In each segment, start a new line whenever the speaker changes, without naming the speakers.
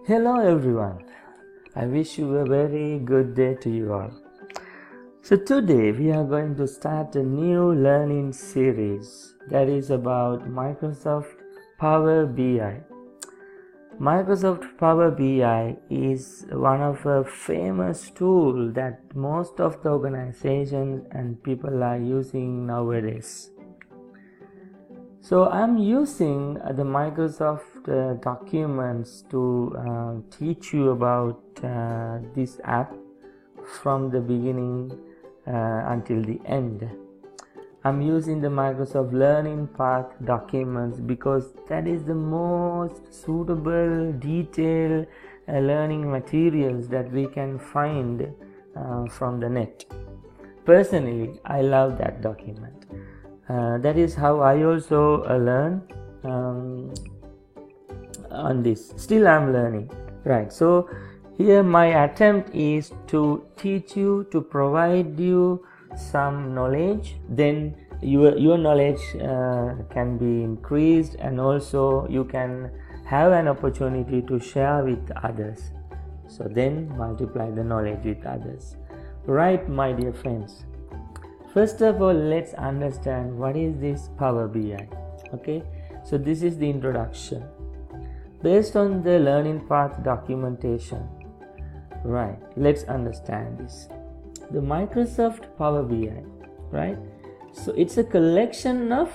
Hello everyone. I wish you a very good day to you all. So today we are going to start a new learning series that is about Microsoft Power BI. Microsoft Power BI is one of a famous tool that most of the organizations and people are using nowadays. So I'm using the Microsoft documents to teach you about this app from the beginning until the end. I'm using the Microsoft Learning Path documents because that is the most suitable, detailed learning materials that we can find from the net. Personally, I love that document. That is how I also learn on this. Still I'm learning, right? So here my attempt is to teach you, to provide you some knowledge, then your knowledge can be increased, and also you can have an opportunity to share with others. So then multiply the knowledge with others. Right, my dear friends? First of all, let's understand what is this Power BI. Okay, so this is the introduction based on the Learning Path documentation. Right, let's understand this. The Microsoft Power BI, right? So it's a collection of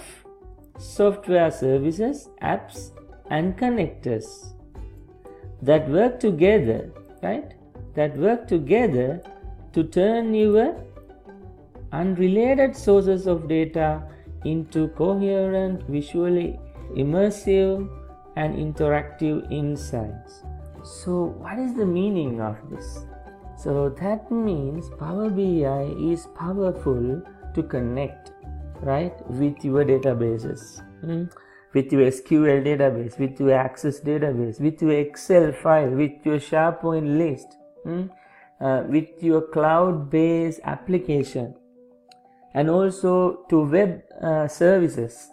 software services, apps and connectors that work together, right? That work together to turn your unrelated sources of data into coherent, visually immersive and interactive insights. So what is the meaning of this? So that means Power BI is powerful to connect, right, with your databases, with your SQL database, with your Access database, with your Excel file, with your SharePoint list, with your cloud-based application, and also to web services,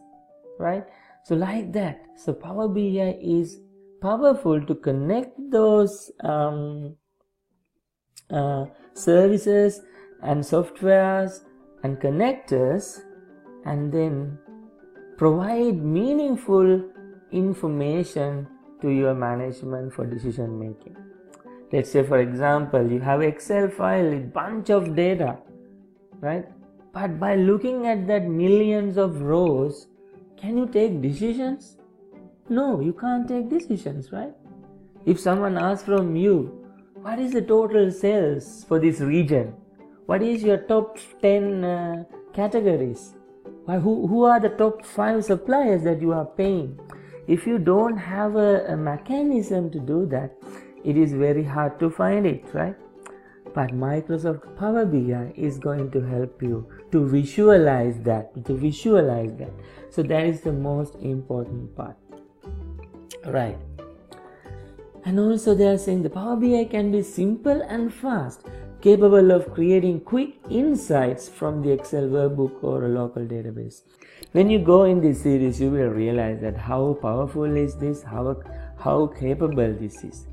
right? So like that. So Power BI is powerful to connect those services and softwares and connectors, and then provide meaningful information to your management for decision making. Let's say, for example, you have Excel file with bunch of data, right? But by looking at that millions of rows, can you take decisions? No, you can't take decisions, right? If someone asks from you, what is the total sales for this region? What is your top 10 categories? Who are the top 5 suppliers that you are paying? If you don't have a mechanism to do that, it is very hard to find it, right? But Microsoft Power BI is going to help you to visualize that, So that is the most important part, right? And also they are saying the Power BI can be simple and fast, capable of creating quick insights from the Excel workbook or a local database. When you go in this series, you will realize that how powerful is this, how capable this is.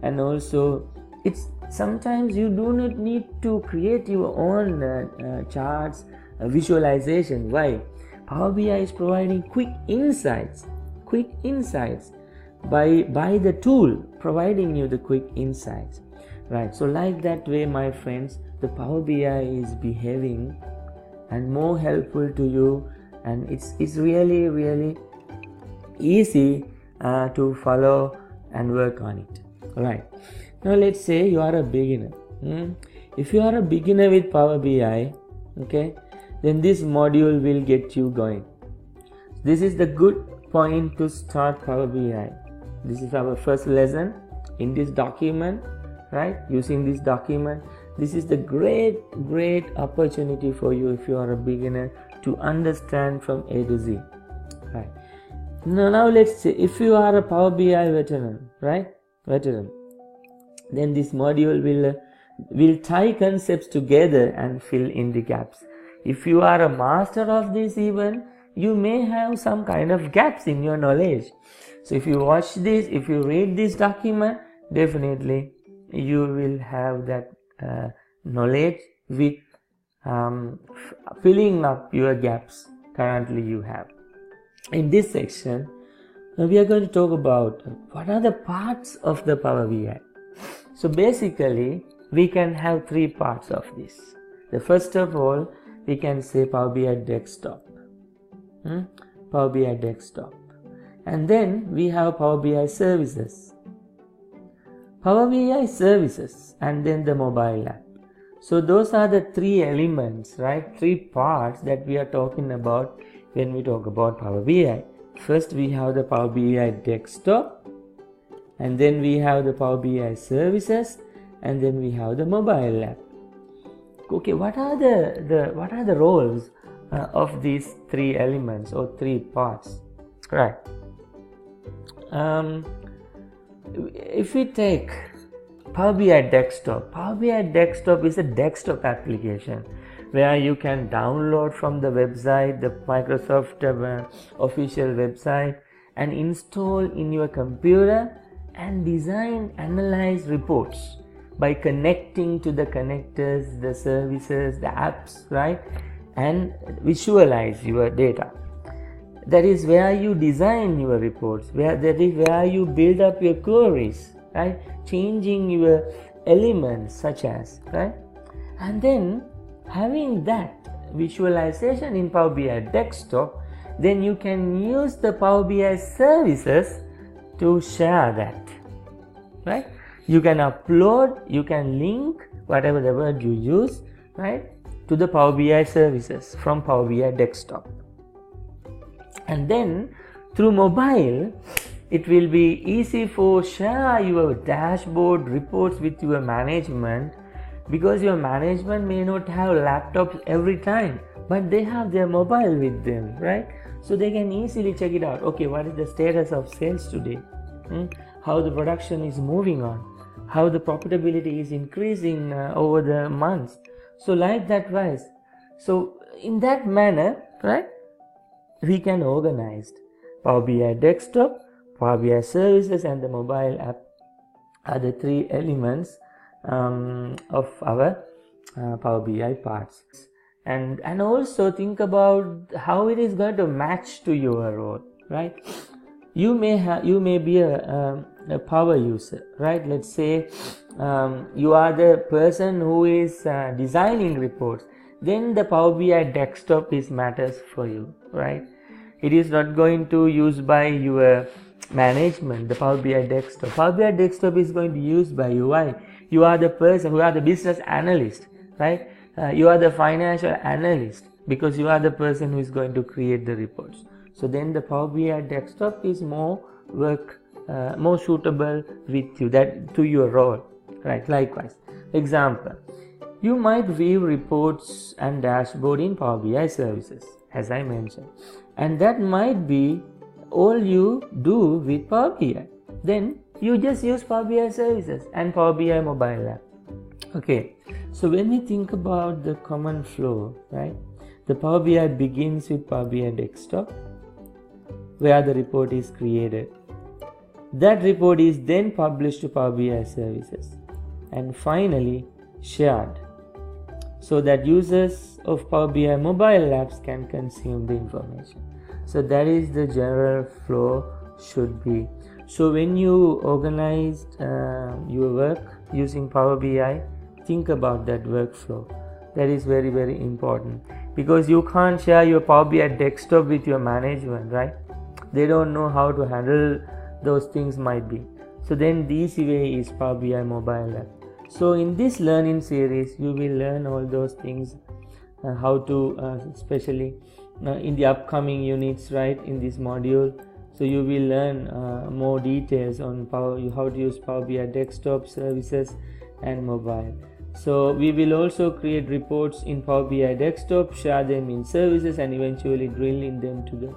And also it's sometimes you do not need to create your own charts, visualization. Why? Power BI is providing quick insights by the tool providing you the quick insights, right? So like that way, my friends, the Power BI is behaving and more helpful to you, and it's really easy to follow and work on it, right? Now let's say you are a beginner. If you are a beginner with Power BI, okay, then this module will get you going. This is the good point to start Power BI. This is our first lesson in this document, right? Using this document, this is the great opportunity for you if you are a beginner to understand from A to Z, right? Now let's say if you are a Power BI veteran, right? Then this module will tie concepts together and fill in the gaps. If you are a master of this, even you may have some kind of gaps in your knowledge. So if you watch this, if you read this document, definitely you will have that knowledge with filling up your gaps currently you have. In this section, we are going to talk about what are the parts of the Power BI. So basically, we can have three parts of this. The first of all, we can say Power BI desktop. Power BI desktop. And then we have Power BI services. Power BI services, and then the mobile app. So those are the three elements, right? Three parts that we are talking about when we talk about Power BI. First we have the Power BI desktop, and then we have the Power BI services, and then we have the mobile app. Okay, what are the roles of these three elements or three parts? Right. If we take Power BI desktop, Power BI desktop is a desktop application where you can download from the website, the Microsoft official website, and install in your computer and design, analyze reports by connecting to the connectors, the services, the apps, right? And visualize your data. That is where you design your reports, that is where you build up your queries, right? Changing your elements such as, right? And then having that visualization in Power BI desktop, then you can use the Power BI services to share that, right? You can upload, you can link whatever the word you use, right, to the Power BI services from Power BI desktop. And then through mobile, it will be easy for share your dashboard reports with your management, because your management may not have laptops every time, but they have their mobile with them, right? So they can easily check it out. Okay, what is the status of sales today? How the production is moving on? How the profitability is increasing over the months? So like that wise. So in that manner, right, we can organize Power BI desktop, Power BI services, and the mobile app are the three elements of our Power BI parts. And also think about how it is going to match to your role, right? You may be a power user, right? Let's say you are the person who is designing reports. Then the Power BI desktop matters for you, right? It is not going to use by your management, the Power BI desktop. Power BI desktop is going to be used by you. Why? You are the person who are the business analyst, right? You are the financial analyst, because you are the person who is going to create the reports. So then the Power BI desktop is more suitable with you, that to your role, right? Likewise, example, you might view reports and dashboard in Power BI services, as I mentioned, and that might be all you do with Power BI. Then you just use Power BI services and Power BI mobile app. Okay, so when we think about the common flow, right, the Power BI begins with Power BI desktop, where the report is created. That report is then published to Power BI services and finally shared, so that users of Power BI mobile apps can consume the information. So that is the general flow should be. So when you organize your work using Power BI, think about that workflow. That is very, very important, because you can't share your Power BI desktop with your management, right? They don't know how to handle those things might be. So then the easy way is Power BI mobile app. So in this learning series, you will learn all those things, how to, especially in the upcoming units, right, in this module. So you will learn more details on how to use Power BI desktop, services, and mobile. So we will also create reports in Power BI desktop, share them in services, and eventually drill in them to the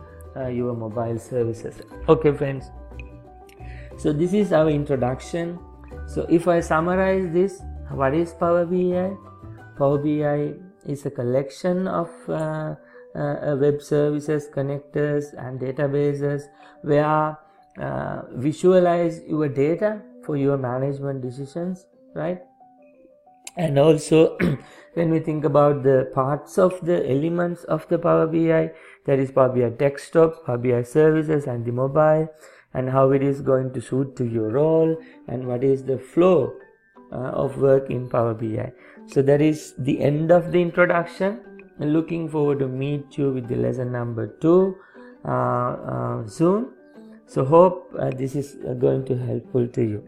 your mobile services. Okay friends, so this is our introduction. So if I summarize this, what is Power BI? Power BI is a collection of web services, connectors, and databases where visualize your data for your management decisions, right? And also when we think about the parts of the elements of the Power BI, that is Power BI desktop, Power BI services and the mobile, and how it is going to suit to your role, and what is the flow of work in Power BI. So that is the end of the introduction. I'm looking forward to meet you with the lesson number 2 soon. So hope this is going to helpful to you.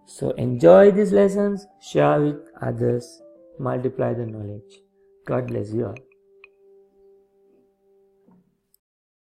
So enjoy these lessons, share with others, multiply the knowledge. God bless you all.